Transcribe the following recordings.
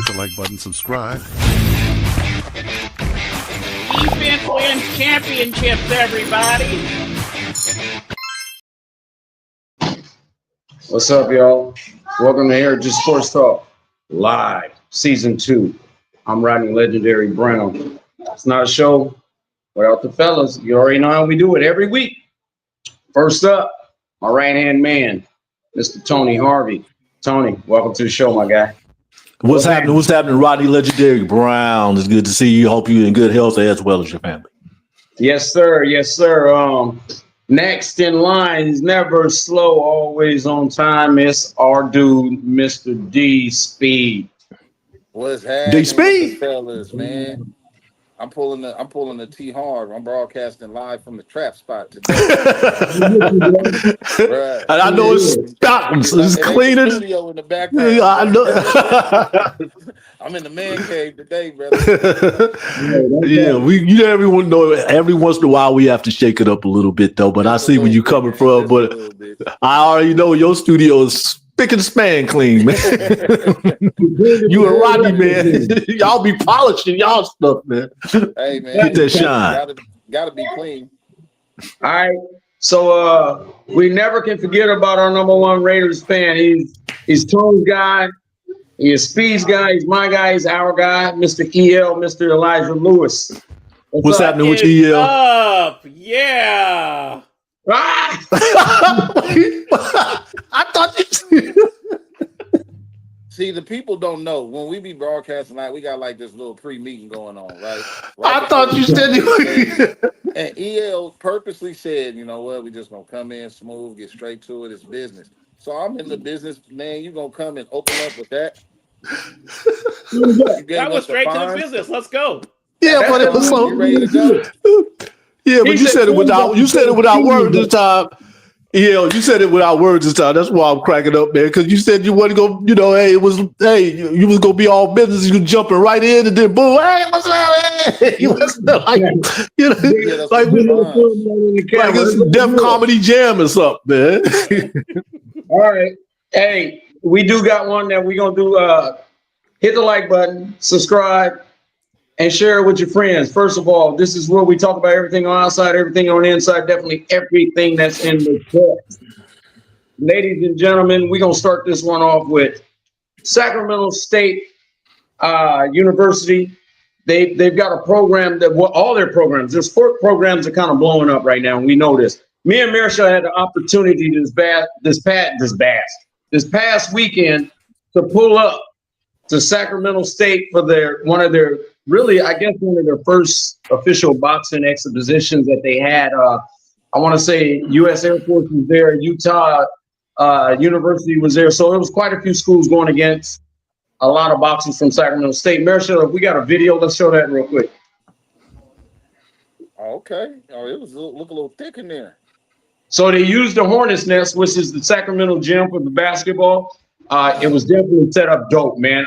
hit the like button, subscribe. Defense wins championships, everybody. What's up, y'all? Welcome to HAIRitage Sports Talk, live, season 2. I'm riding Legendary Brown. It's not a show without the fellas. You already know how we do it every week. First up, my right-hand man, Mr. Tony Harvey. Tony, welcome to the show, my guy. What's happening? What's happening, Rodney Legendary Brown? It's good to see you. Hope you're in good health as well as your family. Yes, sir. Yes, sir. Next in line is never slow, always on time. It's our dude, Mr. DSpeed. What's happening, DSpeed, fellas, man? I'm pulling the T hard. I'm broadcasting live from the trap spot today. Right. And I know it's cleaning. Studio in the background. Yeah, I know. I'm in the man cave today, brother. Yeah, everyone know every once in a while we have to shake it up a little bit though. But I see where you're coming from. But I already know your studio is spick and span clean, man. You and Rodney, man. Y'all be polishing y'all stuff, man. Hey, man, get that shine. Gotta be clean. All right. So we never can forget about our number one Raiders fan. He's Tony's guy. He is Speed's guy. He's my guy. He's our guy, Mr. EL, Mr. Elijah Lewis. What's happening with you, EL? Up, yeah. Ah! I thought you. See, the people don't know when we be broadcasting, like we got like this little pre-meeting going on, right? I thought you said you. And EL purposely said, you know what, we just gonna come in smooth, get straight to it. It's business. So I'm in the business, man. You gonna come and open up with that? That was straight to the business. Let's go. Yeah, but it was so. You ready to go? Yeah, but you said it without words this time. Yeah, you said it without words this time. That's why I'm cracking up, man. Because you said you wasn't go. You know, hey, you was gonna be all business. You jumping right in and then boom. Hey, what's up? Hey? You was like, you know, like it's Def Comedy Jam or something, man. All right. Hey, we do got one that we're gonna do. Hit the like button, subscribe, and share it with your friends. First of all, this is where we talk about everything on outside, everything on the inside, definitely everything that's in the text. Ladies and gentlemen, we're going to start this one off with Sacramento State University. They've got a program that all their programs, their sport programs are kind of blowing up right now, and we know this. Me and Marisha had the opportunity this past weekend to pull up to Sacramento State for one of their first official boxing exhibitions that they had. I want to say U.S. Air Force was there, Utah University was there. So it was quite a few schools going against a lot of boxers from Sacramento State. Marisha, if we got a video, let's show that real quick. Okay. Oh, it was look a little thick in there. So they used the Hornets Nest, which is the Sacramento gym for the basketball. It was definitely set up dope, man.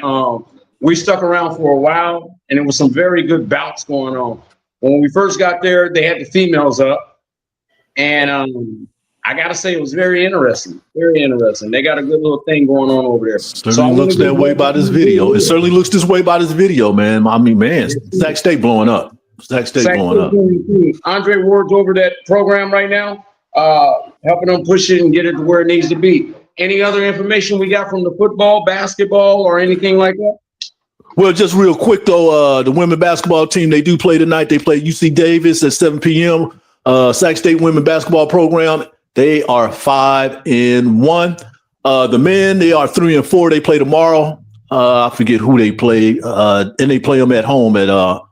We stuck around for a while, and it was some very good bouts going on. When we first got there, they had the females up, and I got to say it was very interesting. Very interesting. They got a good little thing going on over there. Certainly looks that way by this video. It certainly looks this way by this video, man. I mean, man, Sac State blowing up. Sac State blowing up. Andre Ward's over that program right now, helping them push it and get it to where it needs to be. Any other information we got from the football, basketball, or anything like that? Well, just real quick, though, the women basketball team, they do play tonight. They play UC Davis at 7 p.m. Sac State women basketball program, they are 5-1. The men, they are 3-4. They play tomorrow. I forget who they play. And they play them at home at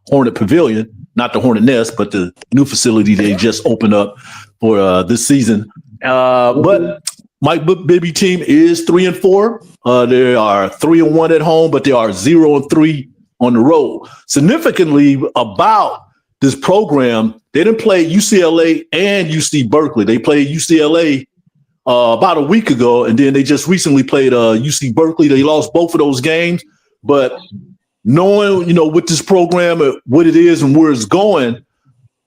Hornet Pavilion, not the Hornet Nest, but the new facility they just opened up for this season. But Mike Bibby team is 3-4. They are 3-1 at home, but they are 0-3 on the road. Significantly about this program, they didn't play UCLA and UC Berkeley. They played UCLA about a week ago, and then they just recently played UC Berkeley. They lost both of those games, but knowing, you know, with this program, what it is and where it's going,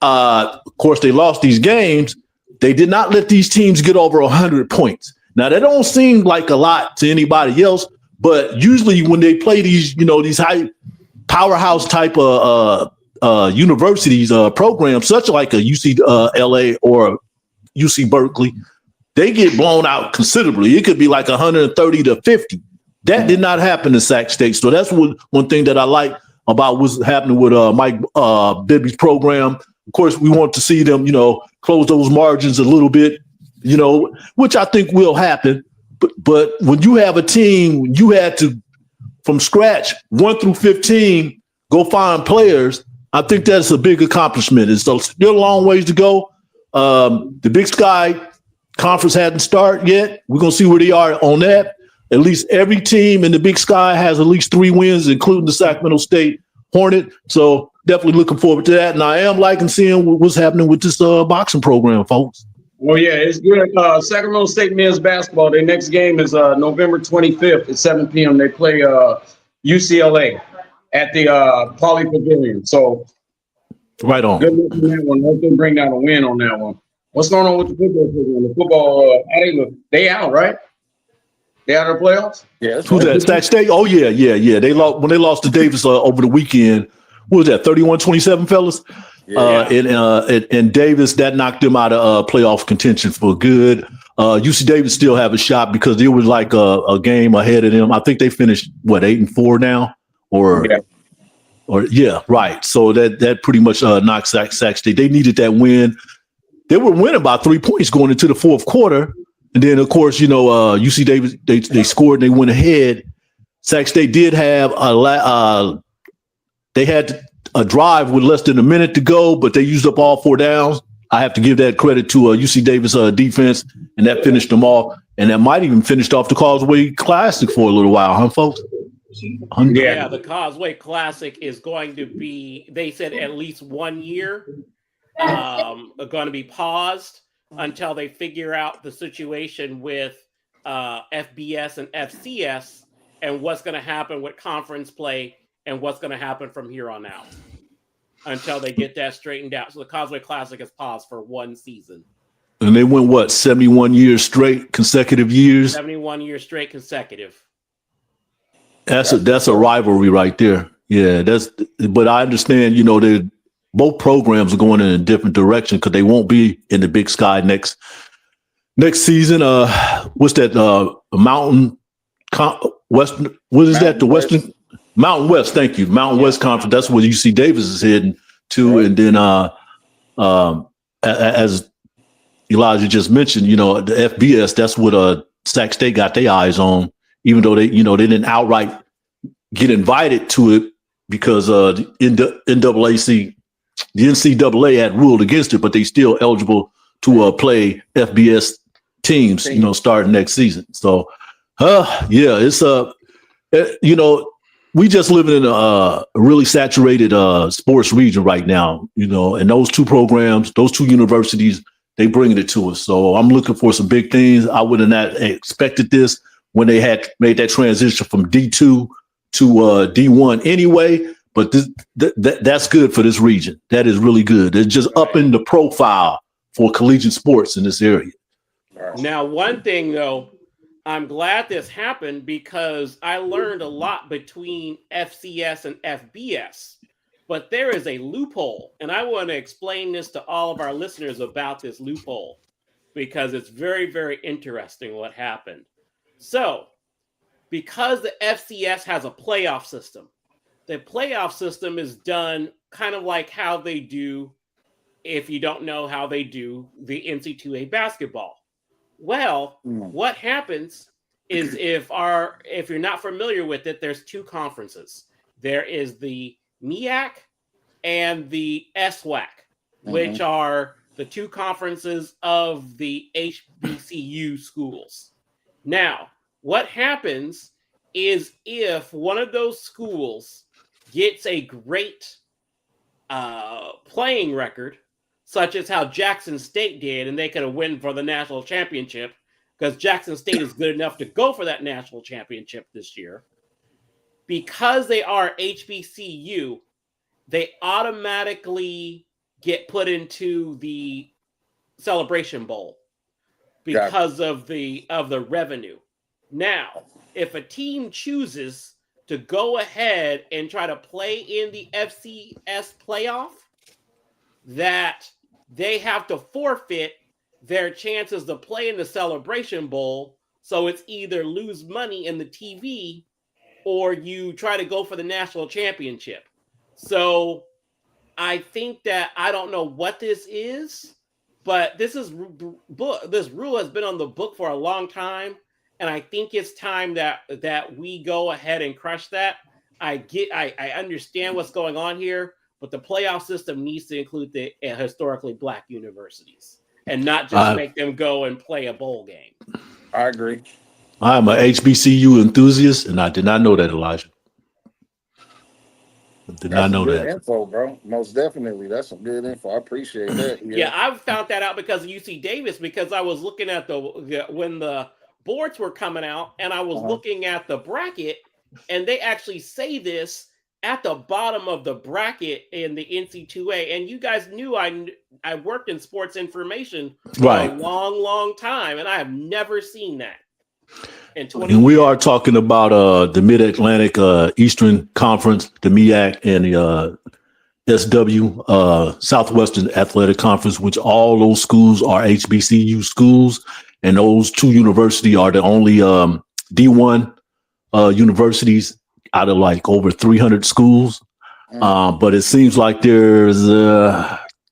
of course, they lost these games. They did not let these teams get over 100 points. Now, that don't seem like a lot to anybody else, But usually when they play these, these high powerhouse type of universities programs, such like a UCLA or UC Berkeley, they get blown out considerably. It could be like 130 to 50. That did not happen in Sac State. So that's one thing that I like about what's happening with Mike Bibby's program. Of course, we want to see them, close those margins a little bit, which I think will happen. But when you have a team, you had to, from scratch, 1 through 15, go find players. I think that's a big accomplishment. It's still a long ways to go. The Big Sky Conference hasn't started yet. We're going to see where they are on that. At least every team in the Big Sky has at least 3 wins, including the Sacramento State Hornet. So definitely looking forward to that. And I am liking seeing what's happening with this boxing program, folks. Well, yeah, it's good. Sacramento State men's basketball, their next game is November 25th at 7 p.m. They play UCLA at the Poly Pavilion. So right on. Good luck on that one. Hope they bring down a win on that one. What's going on with the football program? The football, how they look? They out, right? They out of the playoffs? Yeah. Who's that? Sac State? Oh, yeah. They lost when they lost to Davis over the weekend. What was that? 31-27, fellas? Yeah. And Davis, that knocked them out of playoff contention for good. UC Davis still have a shot because it was like a game ahead of them. I think they finished 8-4 now, or right. So that pretty much knocked Sac State. They needed that win. They were winning by 3 points going into the fourth quarter, and then of course UC Davis they scored and they went ahead. Sac State did have they had a drive with less than a minute to go, but they used up all 4 downs. I have to give that credit to UC Davis defense, and that finished them off. And that might even finished off the Causeway Classic for a little while, huh, folks? Yeah, the Causeway Classic is going to be, they said, at least 1 year, going to be paused until they figure out the situation with FBS and FCS and what's going to happen with conference play and what's going to happen from here on out until they get that straightened out. So the Causeway Classic is paused for 1 season. And they went, 71 years straight, consecutive years? 71 years straight consecutive. That's a rivalry right there. Yeah, but I understand, both programs are going in a different direction because they won't be in the Big Sky next season. What's that? Mountain West? What is that? The Western Mountain West. Thank you, Mountain West Conference. That's where UC Davis is heading to, right. And then as Elijah just mentioned, the FBS. That's what Sac State got their eyes on, even though they didn't outright get invited to it because the NCAA had ruled against it, but they still eligible to play FBS teams, starting next season. So, it's we just living in a really saturated sports region right now, and those 2 programs, those 2 universities, they bringing it to us. So I'm looking for some big things. I would have not expected this when they had made that transition from D2 to D1 anyway. But that's good for this region. That is really good. It's just upping the profile for collegiate sports in this area. Now, one thing, though, I'm glad this happened because I learned a lot between FCS and FBS. But there is a loophole, and I want to explain this to all of our listeners about this loophole because it's very, very interesting what happened. So, because the FCS has a playoff system, the playoff system is done kind of like how they do, if you don't know how they do the NC2A basketball. Well, what happens is if you're not familiar with it, there's 2 conferences. There is the MEAC and the SWAC, which are the 2 conferences of the HBCU schools. Now, what happens is if one of those schools gets a great playing record, such as how Jackson State did, and they could have won for the national championship because Jackson State is good enough to go for that national championship this year. Because they are HBCU, they automatically get put into the Celebration Bowl because of the revenue. Now, if a team chooses to go ahead and try to play in the FCS playoff, that they have to forfeit their chances to play in the Celebration Bowl. So it's either lose money in the TV or you try to go for the national championship. So I think that I don't know what this is, but this rule has been on the book for a long time. And I think it's time that we go ahead and crush that. I understand what's going on here, but the playoff system needs to include the historically Black universities and not just make them go and play a bowl game. I agree. I'm a HBCU enthusiast, and I did not know that, Elijah. Did not know that. Info, bro. Most definitely. That's some good info. I appreciate that. Yeah, I found that out because of UC Davis, because I was looking at when the boards were coming out, and I was looking at the bracket, and they actually say this at the bottom of the bracket in the NC2A. And you guys knew I worked in sports information for a long, long time, and I have never seen that. And we are talking about the Mid-Atlantic Eastern Conference, the MEAC, and the SW, Southwestern Athletic Conference, which all those schools are HBCU schools. And those two universities are the only D1 universities out of like over 300 schools. But it seems like there's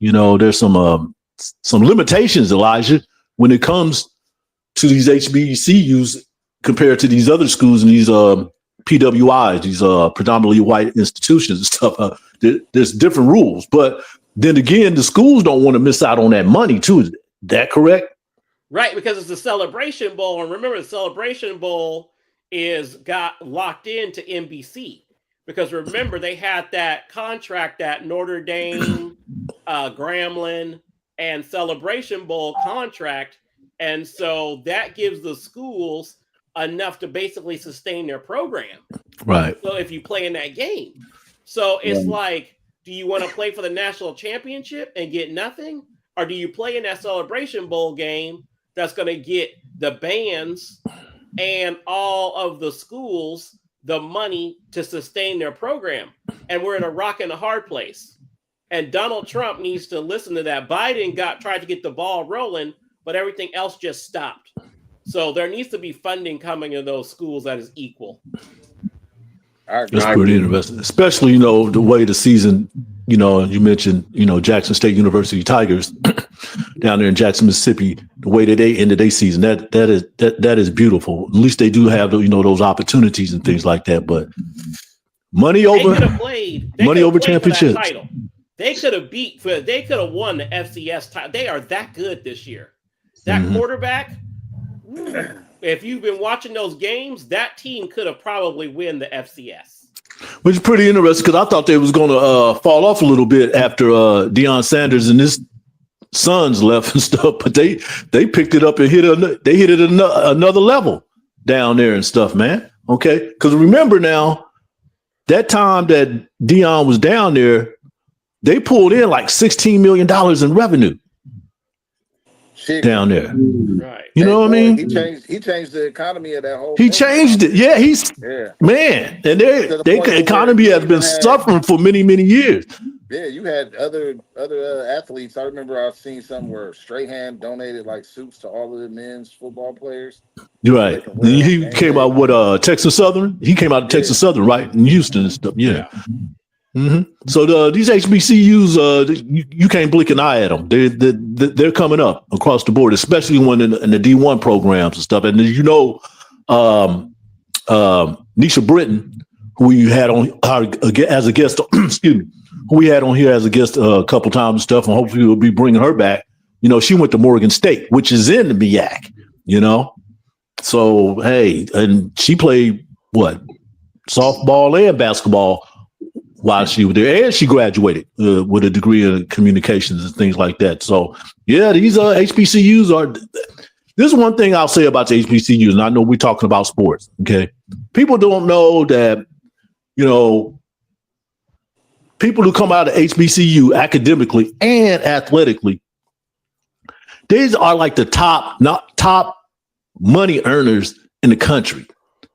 some limitations, Elijah, when it comes to these HBCUs compared to these other schools and these PWIs, these predominantly white institutions and stuff. There's different rules. But then again, the schools don't want to miss out on that money too. Is that correct? Right, because it's the Celebration Bowl. And remember, the Celebration Bowl got locked into NBC. Because remember, they had that contract, that Notre Dame, Grambling, and Celebration Bowl contract. And so that gives the schools enough to basically sustain their program. Right. So if you play in that game. So it's like, do you want to play for the national championship and get nothing? Or do you play in that Celebration Bowl game that's going to get the bands and all of the schools the money to sustain their program? And we're in a rock and a hard place. And Donald Trump needs to listen to that. Biden tried to get the ball rolling, but everything else just stopped. So there needs to be funding coming in those schools that is equal. That's pretty interesting, especially, the way the season, you mentioned, Jackson State University Tigers down there in Jackson, Mississippi, the way that they ended their season, that is beautiful. At least they do have, those opportunities and things like that. But money over championships. They could have won the FCS title. They are that good this year. That quarterback, if you've been watching those games, that team could have probably win the FCS. Which is pretty interesting because I thought they was going to fall off a little bit after Deion Sanders and his sons left and stuff, but they picked it up and hit it another level down there and stuff, man. Okay, because remember now, that time that Deion was down there, they pulled in like $16 million in revenue. Down there, right? You know what I mean? He changed the economy of that whole. He changed it. Yeah, man, and their economy has been suffering for many years. Yeah, you had other athletes. I remember I've seen some where Strahan donated like suits to all of the men's football players. You're right. He came out with Texas Southern. He came out of Texas Southern, right, in Houston and stuff. Yeah. Mm-hmm. So these HBCUs, you can't blink an eye at them. They're coming up across the board, especially when in the D1 programs and stuff. And Nisha Britton, who we had on as a guest, excuse me, who we had on here as a guest a couple times and stuff, and hopefully we'll be bringing her back. She went to Morgan State, which is in the MEAC. So hey, and she played softball and basketball while she was there, and she graduated with a degree in communications and things like that. So, yeah, these HBCUs are. This is one thing I'll say about the HBCUs, and I know we're talking about sports. Okay, people don't know that. People who come out of HBCU academically and athletically, these are like the top money earners in the country.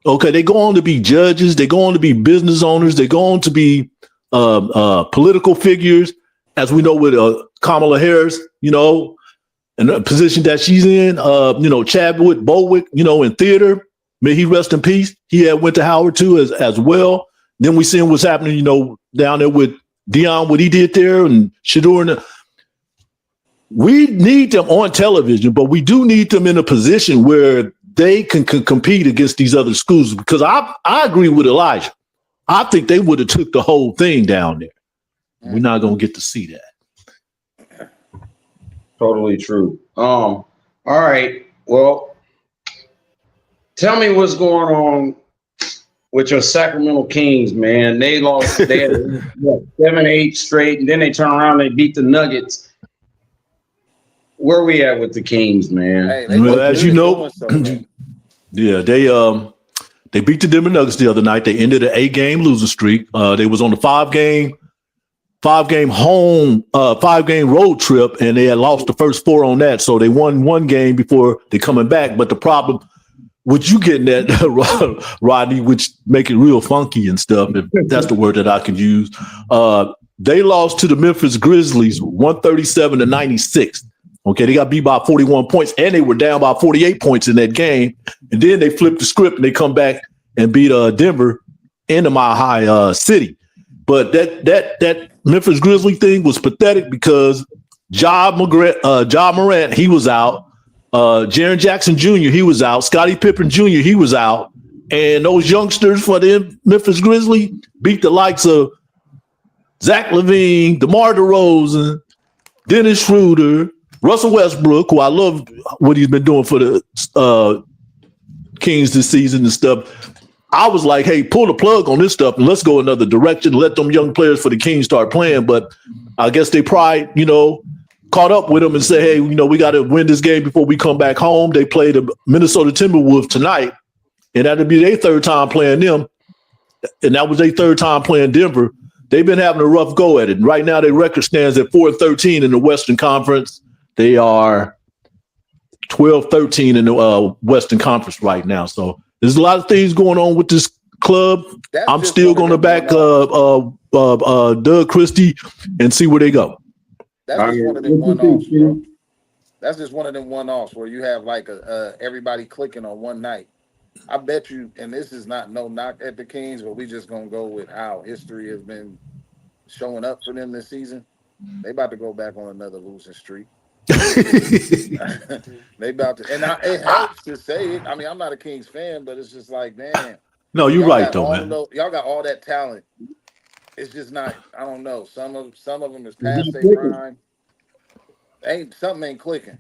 Okay, they go on to be judges, they go on to be business owners, they go on to be political figures, as we know with Kamala Harris, you know, and the position that she's in, you know, Chadwick Boseman, you know, in theater, may he rest in peace. He had went to Howard too as well. Then we seen what's happening, you know, down there with Dion, what he did there, and Shedeur. We need them on television, but we do need them in a position where they can compete against these other schools, because I agree with Elijah. I think they would have took the whole thing down there. We're not going to get to see that. Totally true. All right. Well, tell me what's going on with your Sacramento Kings, man. They lost. They had 7-8 straight, and then they turn around and they beat the Nuggets. Where we at with the Kings, man? Hey, well, as you know, yeah, they beat the Denver Nuggets the other night. They ended an 8-game losing streak. They was on the 5-game road trip, and they had lost the first 4 on that. So they won 1 game before they coming back. But the problem, what you getting at, Rodney, which make it real funky and stuff, if that's the word that I can use. They lost to the Memphis Grizzlies 137-96. Okay, they got beat by 41 points, and they were down by 48 points in that game. And then they flipped the script and they come back and beat Denver in Mile High City. But that Memphis Grizzly thing was pathetic because Ja Morant, he was out. Jaren Jackson Jr., he was out. Scottie Pippen Jr., he was out. And those youngsters for the Memphis Grizzly beat the likes of Zach LaVine, DeMar DeRozan, Dennis Schroeder, Russell Westbrook, who I love what he's been doing for the Kings this season and stuff. I was like, hey, pull the plug on this stuff and let's go another direction. Let them young players for the Kings start playing. But I guess they probably, you know, caught up with them and said, hey, you know, we got to win this game before we come back home. They play the Minnesota Timberwolves tonight, and that'll be their 3rd time playing them. And that was their 3rd time playing Denver. They've been having a rough go at it. Right now, their record stands at 4-13 in the Western Conference. They are 12-13 in the Western Conference right now. So there's a lot of things going on with this club. I'm still going to back Doug Christie and see where they go. That's just one of them one-offs, bro. That's just one of them one-offs where you have like everybody clicking on one night. I bet you, and this is not no knock at the Kings, but we just going to go with how history has been showing up for them this season. They about to go back on another losing streak. They about to, and it helps to say it. I mean, I'm not a Kings fan, but it's just like, man. No, you're right though, man. Y'all got all that talent. It's just not. I don't know. Some of them is past their prime. Something ain't clicking.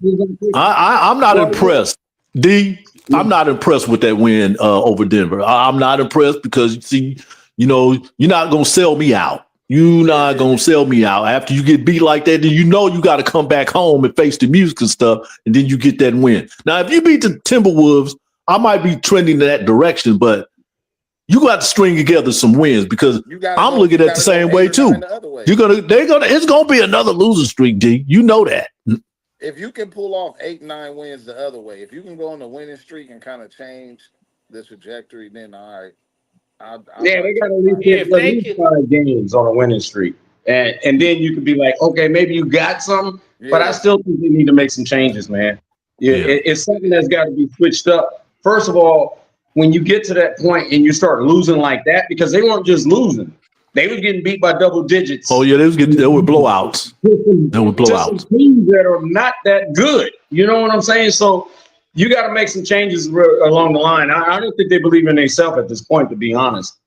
I'm not impressed. I'm not impressed with that win over Denver. I'm not impressed because see, you know, you're not gonna sell me out. You're not going to sell me out. After you get beat like that, then you know you got to come back home and face the music and stuff, and then you get that win. Now, if you beat the Timberwolves, I might be trending in that direction, but you got to string together some wins because I'm looking at the same way too. It's gonna be another losing streak, D. You know that. If you can pull off 8-9 wins the other way, if you can go on a winning streak and kind of change the trajectory, then all right. They got at least 5 games on a winning streak, and then you could be like, okay, maybe you got something, but I still think they need to make some changes, man. It's something that's got to be switched up. First of all, when you get to that point and you start losing like that, because they weren't just losing, they were getting beat by double digits. Oh yeah, they were blowouts. They were blowouts. Teams that are not that good. You know what I'm saying? So you got to make some changes along the line. I don't think they believe in themselves at this point, to be honest.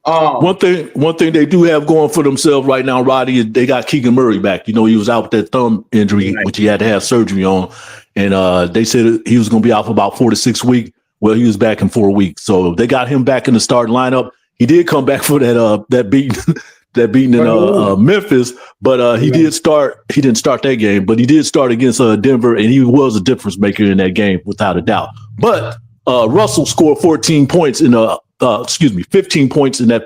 One thing they do have going for themselves right now, Roddy, is they got Keegan Murray back. You know, he was out with that thumb injury, which he had to have surgery on. And they said he was going to be out for about 4 to 6 weeks. Well, he was back in 4 weeks. So they got him back in the starting lineup. He did come back for that beating in Memphis, but he didn't start that game, but he did start against Denver, and he was a difference maker in that game without a doubt. But Russell scored 15 points in that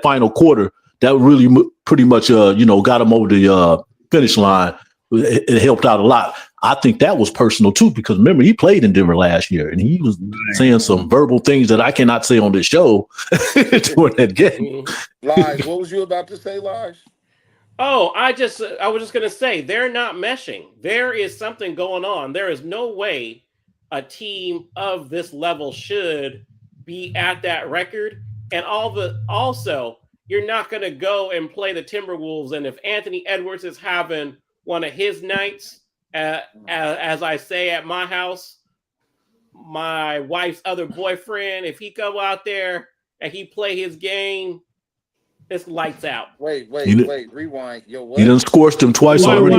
final quarter. That really pretty much got him over the finish line. It helped out a lot. I think that was personal too, because remember, he played in Denver last year and he was saying some verbal things that I cannot say on this show during that game. Lige, what was you about to say, Lige? Oh, I was just gonna say they're not meshing. There is something going on. There is no way a team of this level should be at that record. And also, you're not gonna go and play the Timberwolves. And if Anthony Edwards is having one of his nights, as I say at my house, my wife's other boyfriend, if he go out there and he play his game, it's lights out. Wait, rewind. Yo, what? You done scorched him twice already.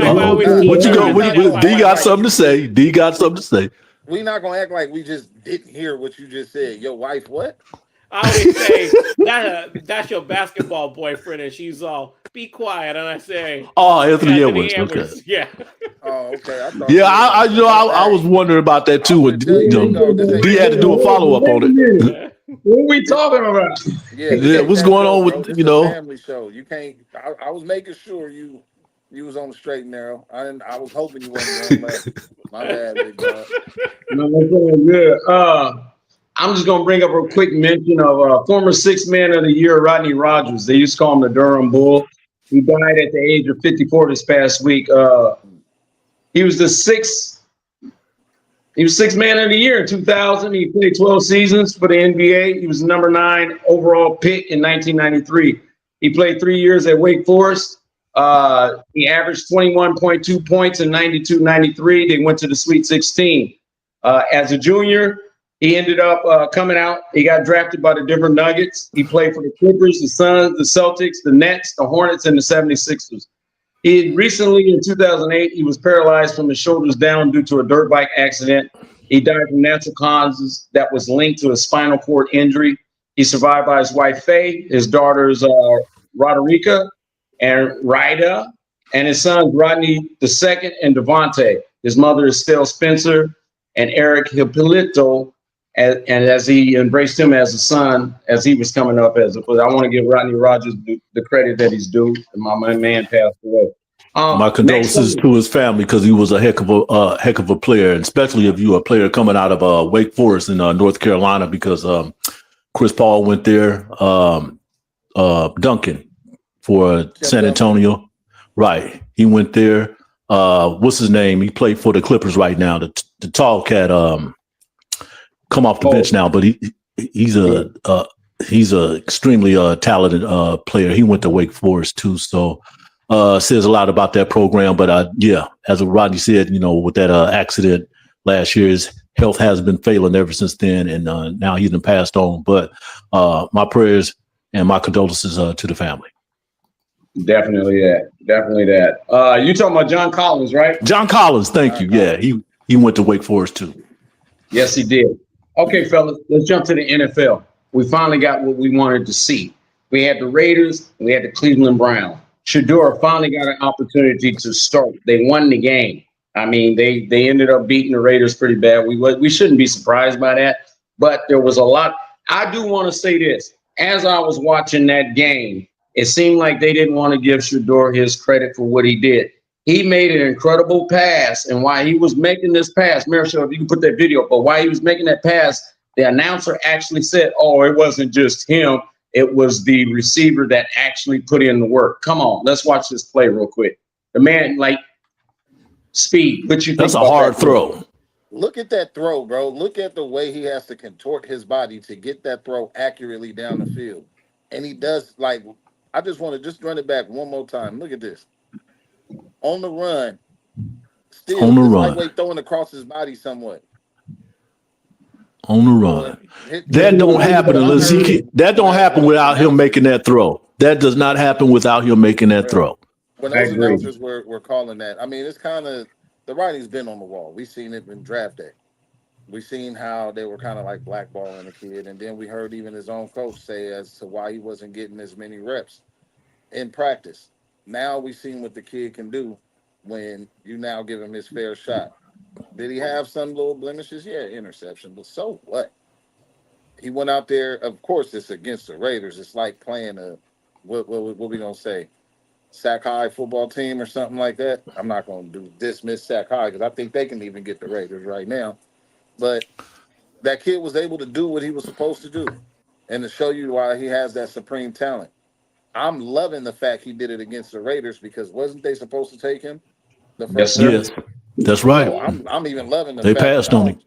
What you go? D got something to say. D got something to say. We not gonna act like we just didn't hear what you just said. Your wife, what? I always say that's your basketball boyfriend, and she's all be quiet. And I say, oh, Anthony Edwards. Okay. Yeah. Oh, okay. I was wondering about that too. When D had to do a follow up on it. What are we talking about? Yeah. What's going on with family show? You can't. I was making sure you was on the straight and narrow. I was hoping you wasn't going left. My bad, big dog. No, that's all good. I'm just gonna bring up a quick mention of former Sixth Man of the Year, Rodney Rogers. They used to call him the Durham Bull. He died at the age of 54 this past week. He was the sixth Man of the Year in 2000. He played 12 seasons for the NBA. He was the number 9 overall pick in 1993. He played 3 years at Wake Forest. He averaged 21.2 points in 92-93. They went to the Sweet 16. As a junior, he ended up coming out. He got drafted by the Denver Nuggets. He played for the Clippers, the Suns, the Celtics, the Nets, the Hornets, and the 76ers. He recently, in 2008, he was paralyzed from his shoulders down due to a dirt bike accident. He died from natural causes that was linked to a spinal cord injury. He's survived by his wife, Faye, his daughters, Roderica and Rida, and his sons, Rodney II and Devontae. His mother is Stell Spencer and Eric Hippolito, and as he embraced him as a son, as he was coming up I want to give Rodney Rogers the credit that he's due. My man passed away. My condolences to his family, because he was a heck of a player, and especially if you are a player coming out of Wake Forest in North Carolina, because Chris Paul went there, Duncan for San Antonio, right? He went there. What's his name? He played for the Clippers right now. The tall cat, come off the bench now, but he's a extremely talented player. He went to Wake Forest too, so says a lot about that program. But as Rodney said, with that accident last year, his health has been failing ever since then, and now he's been passed on. But my prayers and my condolences to the family. Definitely that. You talking about John Collins, right? John Collins, thank you. Yeah, he went to Wake Forest too. Yes, he did. Okay, fellas, let's jump to the NFL. We finally got what we wanted to see. We had the Raiders, we had the Cleveland Browns. Shedeur finally got an opportunity to start. They won the game. I mean, they ended up beating the Raiders pretty bad. We shouldn't be surprised by that, but there was a lot. I do want to say this. As I was watching that game, it seemed like they didn't want to give Shedeur his credit for what he did. He made an incredible pass, and while he was making this pass, Marshall, if you can put that video up, but while he was making that pass, the announcer actually said, oh, it wasn't just him. It was the receiver that actually put in the work. Come on, let's watch this play real quick. The man, speed. What you think? That's a hard throw. Look at that throw, bro. Look at the way he has to contort his body to get that throw accurately down the field. And he does, I just want to just run it back one more time. Look at this. On the run, still on the run, lightweight throwing across his body somewhat. On the run, that don't happen unless that don't happen without him making that throw. That does not happen without him making that throw. When those announcers were calling that, I mean, it's kind of the writing's been on the wall. We've seen it in draft day. We've seen how they were kind of like blackballing the kid, and then we heard even his own coach say as to why he wasn't getting as many reps in practice. Now we've seen what the kid can do when you now give him his fair shot. Did he have some little blemishes? Yeah, interception, but so what? He went out there. Of course, it's against the Raiders. It's like playing what we gonna say? Sac High football team or something like that. I'm not going to dismiss Sac High because I think they can even get the Raiders right now. But that kid was able to do what he was supposed to do, and to show you why he has that supreme talent. I'm loving the fact he did it against the Raiders because wasn't they supposed to take him the first sir. Yes, that's right. So I'm even loving the They fact passed that on him.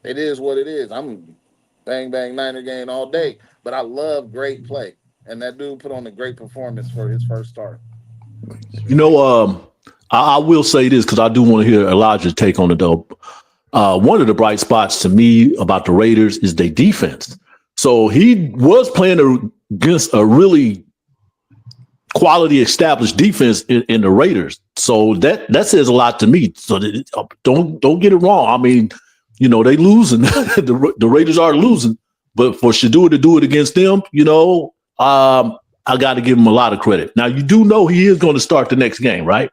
it is what it is. I'm bang bang Niner game all day, but I love great play, and that dude put on a great performance for his first start. You know, I will say this because I do want to hear Elijah's take on it, though. One of the bright spots to me about the Raiders is their defense. So he was playing against a really quality established defense in the Raiders. So that says a lot to me. So don't get it wrong. I mean, you know, they losing. the Raiders are losing, but for Shedeur to do it against them, you know, I got to give him a lot of credit. Now, you do know he is going to start the next game, right?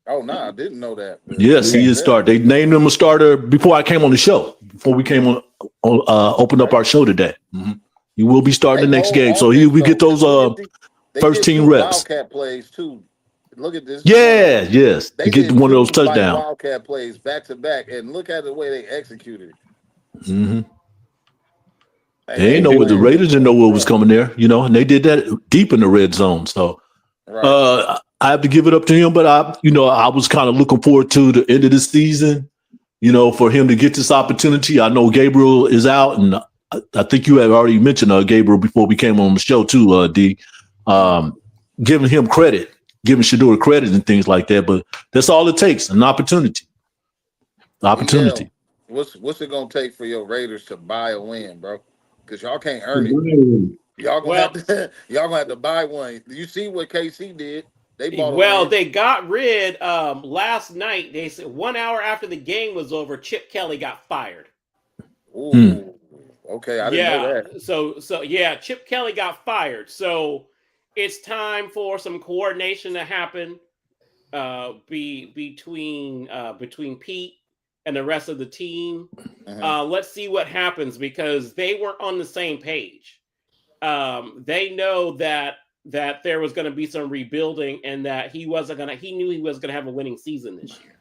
Oh, no, I didn't know that. Yes, he is start. They named him a starter before I came on the show, before we came on opened up our show today. Mm-hmm. He will be starting the next game. So we get those first team reps. Wildcat plays, too. Look at this. Yeah, yes. They get one of those touchdowns. Wildcat plays back to back, and look at the way they executed it. Mm-hmm. They ain't know what the Raiders didn't know what was coming there, you know, and they did that deep in the red zone. So I have to give it up to him, but I was kind of looking forward to the end of the season, you know, for him to get this opportunity. I know Gabriel is out, and I think you had already mentioned Gabriel before we came on the show too, D. Giving him credit, giving Shedeur credit and things like that, but that's all it takes, an opportunity. Opportunity. Yeah. What's it gonna take for your Raiders to buy a win, bro? Because y'all can't earn it. Y'all gonna have to buy one. You see what KC did? They bought they got rid last night. They said 1 hour after the game was over, Chip Kelly got fired. Ooh, okay, I didn't know that. So yeah, Chip Kelly got fired. So it's time for some coordination to happen between Pete and the rest of the team. Let's see what happens because they weren't on the same page. They know that there was going to be some rebuilding and that he knew he was going to have a winning season this year.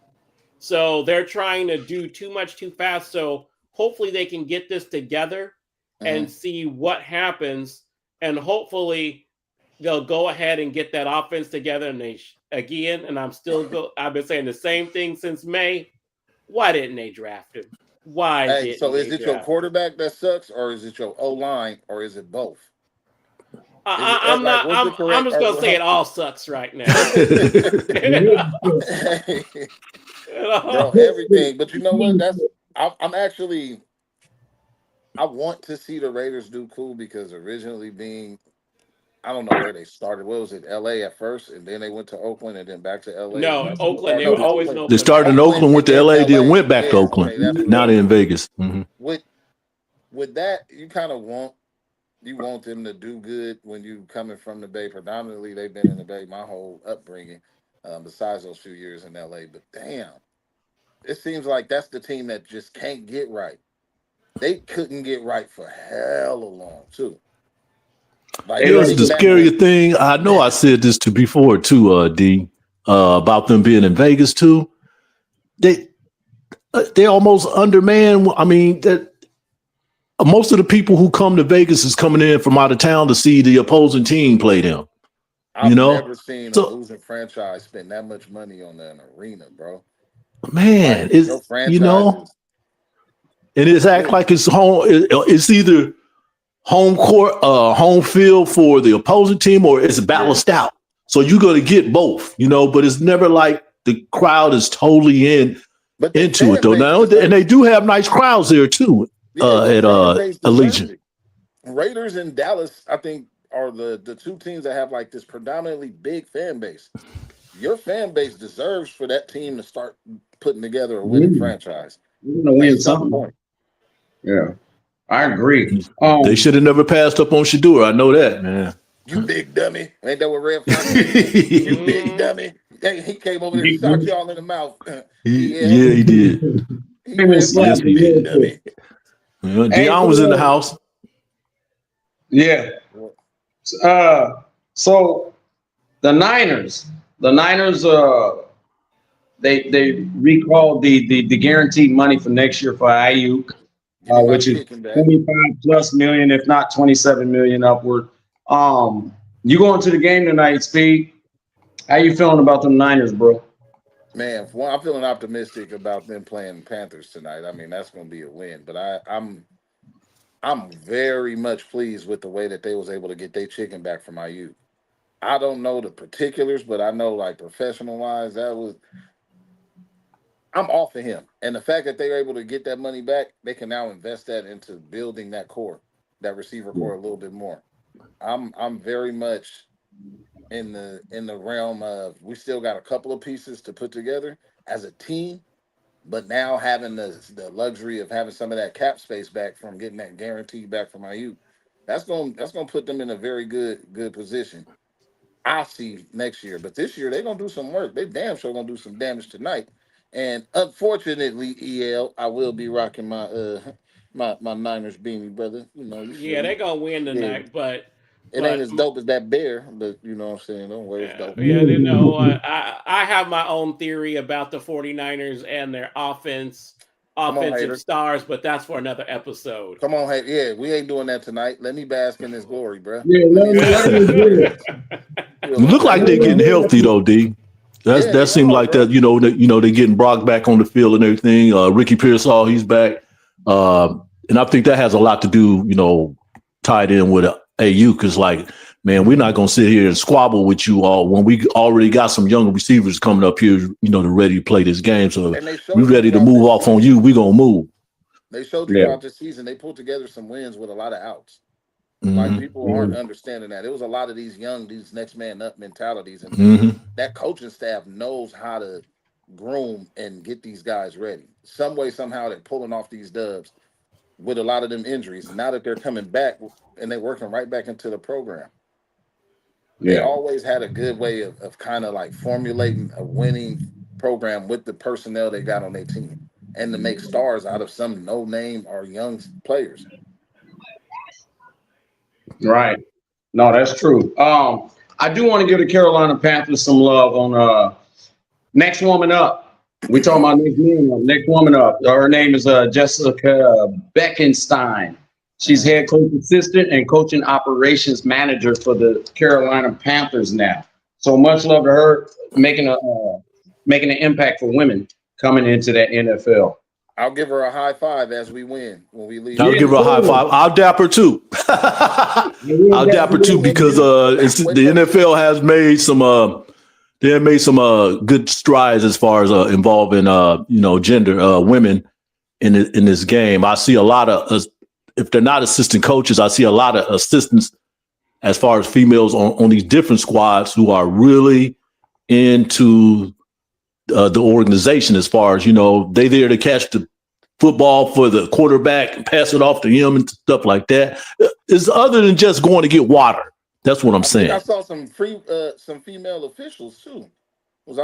So they're trying to do too much too fast. So hopefully they can get this together and see what happens. And hopefully they'll go ahead and get that offense together. And I've been saying the same thing since May. Why didn't they draft him? So is it your quarterback that sucks, or is it your O-line, or is it both? I'm just gonna say it all sucks right now. Bro, everything. But you know what? I want to see the Raiders do cool because originally I don't know where they started. What was it? LA at first, and then they went to Oakland, and then back to LA. No, Oakland. They were always in Oakland. They started in Oakland, went to LA, then went back to Oakland. Now they're in Vegas. Mm-hmm. With that, you kind of want them to do good when you coming from the Bay. Predominantly, they've been in the Bay my whole upbringing, besides those few years in LA. But damn, it seems like that's the team that just can't get right. They couldn't get right for hella long too. Like, it was the scary thing. I know I said this before too, D, about them being in Vegas too. They almost undermanned. I mean, that most of the people who come to Vegas is coming in from out of town to see the opposing team play them. I've never seen a losing franchise spend that much money on an arena, bro. Man, and it's act like it's home. It's either home court, home field for the opposing team, or it's balanced out. So you're going to get both, but it's never like the crowd is totally into it though. Now, and they do have nice crowds there too at Allegiant. Raiders and Dallas, I think, are the two teams that have like this predominantly big fan base. Your fan base deserves for that team to start putting together a winning franchise. You're going to win something. Yeah. I agree. They should have never passed up on Shedeur. I know that, man. You big dummy. Ain't that what Red Fox did? You big dummy. He came over there and shot y'all in the mouth. Yeah, he did. Yes, he did. Dummy. Deion was in the house. Yeah. So The Niners. They recalled the guaranteed money for next year for Ayuk, which is 25 plus million, if not 27 million upward. You going to the game tonight, Speed? How you feeling about the Niners, bro? Man, I'm feeling optimistic about them playing Panthers tonight. I mean, that's going to be a win. But I'm very much pleased with the way that they was able to get their chicken back from IU. I don't know the particulars, but I know like professional wise, I'm off of him. And the fact that they were able to get that money back, they can now invest that into building that core, that receiver core a little bit more. I'm very much in the realm of we still got a couple of pieces to put together as a team, but now having the luxury of having some of that cap space back from getting that guarantee back from IU, that's gonna put them in a very good position. I see next year, but this year they're gonna do some work. They damn sure gonna do some damage tonight. And unfortunately, EL, I will be rocking my my Niners beanie, brother. You know, Yeah, they're gonna win tonight, but it ain't as dope as that bear, but you know what I'm saying? Don't worry, it's dope. Yeah, you know, I have my own theory about the 49ers and their offensive stars, but that's for another episode. Come on, hey, yeah, we ain't doing that tonight. Let me bask in this glory, bro. Yeah, look like they're getting healthy though, D. That seemed like that. You know, they're getting Brock back on the field and everything. Ricky Pearsall, he's back, and I think that has a lot to do, you know, tied in with AU, because like, man, we're not gonna sit here and squabble with you all when we already got some younger receivers coming up here, you know, they're ready to play this game. So we're ready to move off on you. We're gonna move. They showed you throughout the season they pulled together some wins with a lot of outs. Like people aren't understanding that. It was a lot of these next man up mentalities, and that coaching staff knows how to groom and get these guys ready. Some way, somehow, they're pulling off these dubs with a lot of them injuries. And now that they're coming back and they're working right back into the program, they always had a good way of kind of like formulating a winning program with the personnel they got on their team, and to make stars out of some no name or young players. Right. No, that's true. I do want to give the Carolina Panthers some love on next woman up. We talking about next woman up. Her name is Jessica Beckenstein. She's head coach assistant and coaching operations manager for the Carolina Panthers now. So much love to her, making an impact for women coming into that NFL. I'll give her a high five as we win when we leave. I'll give her a high five. I'll dap her too. I'll dap her too, because the NFL has made some they have made some good strides as far as involving you know, gender women in this game. I see a lot of if they're not assistant coaches, I see a lot of assistants as far as females on these different squads who are really into the organization, as far as, you know, they there to catch the football for the quarterback and pass it off to him and stuff like that. It's other than just going to get water. That's what I'm saying. I saw some female officials too.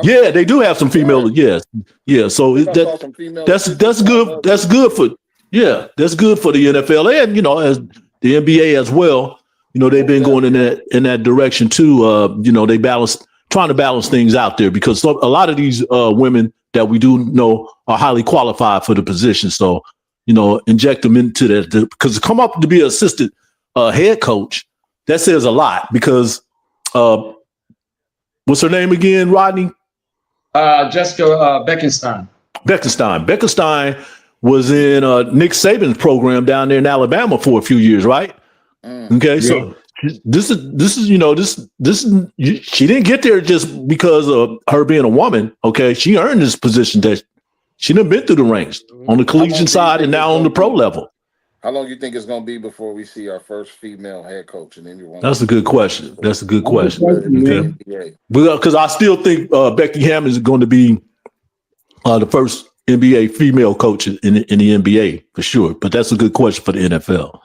Yeah, they do have some female. Yes, yeah. So that's good. That's good for that's good for the NFL, and you know, as the NBA as well. You know, they've been going in that direction too. You know, trying to balance things out there, because a lot of these women that we do know are highly qualified for the position. So, you know, inject them into that, because to come up to be an assistant head coach, that says a lot, because what's her name again, Rodney? Jessica Beckenstein. Beckenstein was in Nick Saban's program down there in Alabama for a few years, right? Okay, so this is you know, this she didn't get there just because of her being a woman. Okay, she earned this position. That she done been through the ranks on the collegiate side and now on the pro level. How long do you think it's going to be before we see our first female head coach in anyone? That's a good question. Okay. Because I still think Becky Hammond is going to be the first NBA female coach in the NBA for sure. But that's a good question for the NFL.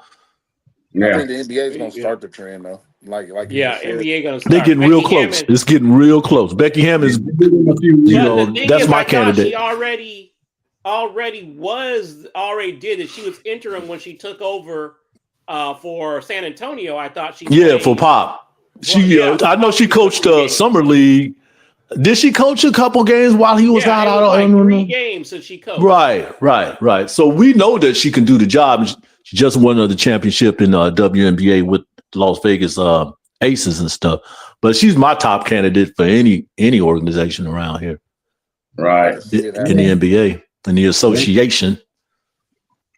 I think the NBA is going to start the trend though. Like NBA going to start. They're getting real close. It's getting real close. Becky Hammond is, you know, that's my candidate. She already did it. She was interim when she took over for San Antonio. I thought she for Pop. I know she coached summer league. Did she coach a couple games while he was out? It was like 3 games since she coached. Right. So we know that she can do the job. She just won the championship in WNBA with Las Vegas Aces and stuff. But she's my top candidate for any organization around here. Right. In the NBA, in the association.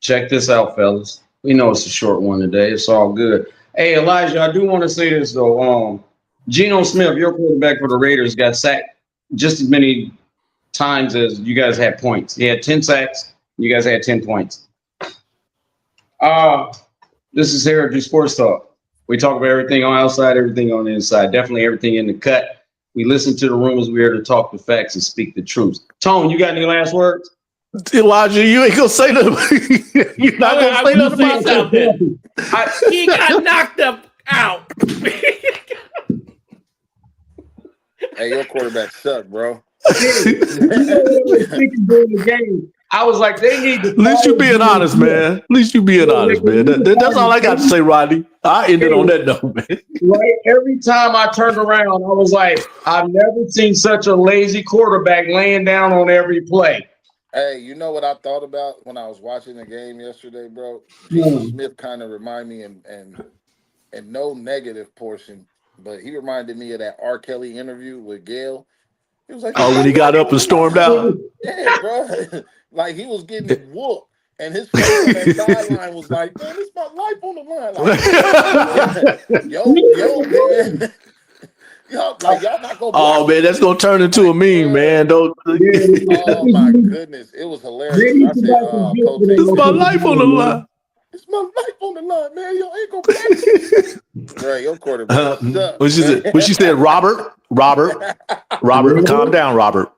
Check this out, fellas. We know it's a short one today. It's all good. Hey, Elijah, I do want to say this, though. Geno Smith, your quarterback for the Raiders, got sacked just as many times as you guys had points. He had 10 sacks. You guys had 10 points. This is HAIRitage Sports Talk. We talk about everything on outside, everything on the inside, definitely everything in the cut. We listen to the rumors. We're here to talk the facts and speak the truth. Tone, you got any last words? Elijah, you ain't gonna say nothing. You're not gonna say nothing about something. He got knocked out. Hey, your quarterback suck, bro. I was like, they need to. At least you being honest, man. At least you being honest, man. That's all I got to say, Rodney. I ended on that note, man. Right. Every time I turned around, I was like, I've never seen such a lazy quarterback laying down on every play. Hey, you know what I thought about when I was watching the game yesterday, bro? Geno Smith kind of reminded me, and no negative portion, but he reminded me of that R. Kelly interview with Gail. He was like, "Oh, when he got up and stormed out." Yeah, bro. Like he was getting whooped, and his face on that sideline was like, "Man, it's my life on the line." Like, yo, man. Y'all not gonna. Oh man, that's gonna turn into a meme, man. Don't. Oh my goodness, it was hilarious. I said, Coach, "It's my life on the line." It's my life on the line, man. Y'all ain't gonna play. Right, your quarterback. What she said, Robert, calm down, Robert.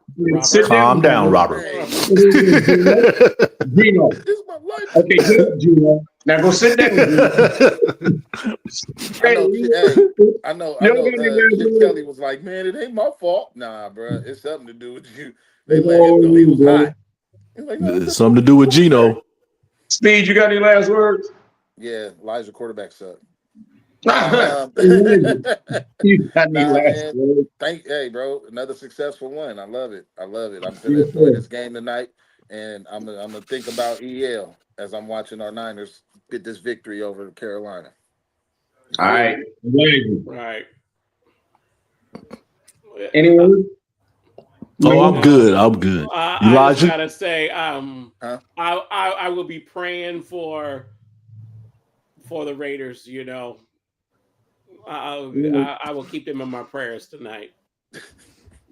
Calm down, Robert. Geno. Okay, Geno. Now go sit down. I know. Chip Kelly was like, man, it ain't my fault. Nah, bro, it's something to do with you. They let him know he was hot. Like, no, something to do with Geno. Speed, you got any last words? Yeah, Elijah quarterback suck. You got any last words? Hey, bro, another successful one. I love it. I'm gonna enjoy this game tonight, and I'm gonna think about EL as I'm watching our Niners get this victory over Carolina. All right. Right. Anyone? Oh, I'm good. Elijah? I just gotta say, I will be praying for the Raiders. You know, I will keep them in my prayers tonight.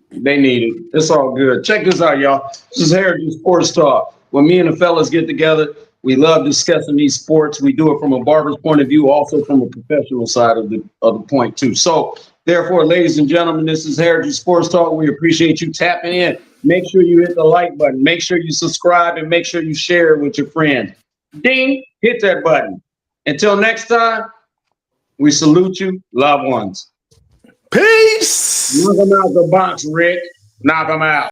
They need it. It's all good. Check this out, y'all. This is HAIRitage Sports Talk. When me and the fellas get together, we love discussing these sports. We do it from a barber's point of view, also from a professional side of the point too. So, therefore, ladies and gentlemen, this is HAIRitage Sports Talk. We appreciate you tapping in. Make sure you hit the like button. Make sure you subscribe and make sure you share it with your friends. Ding! Hit that button. Until next time, we salute you, loved ones. Peace. Knock them out the box, Rick. Knock them out.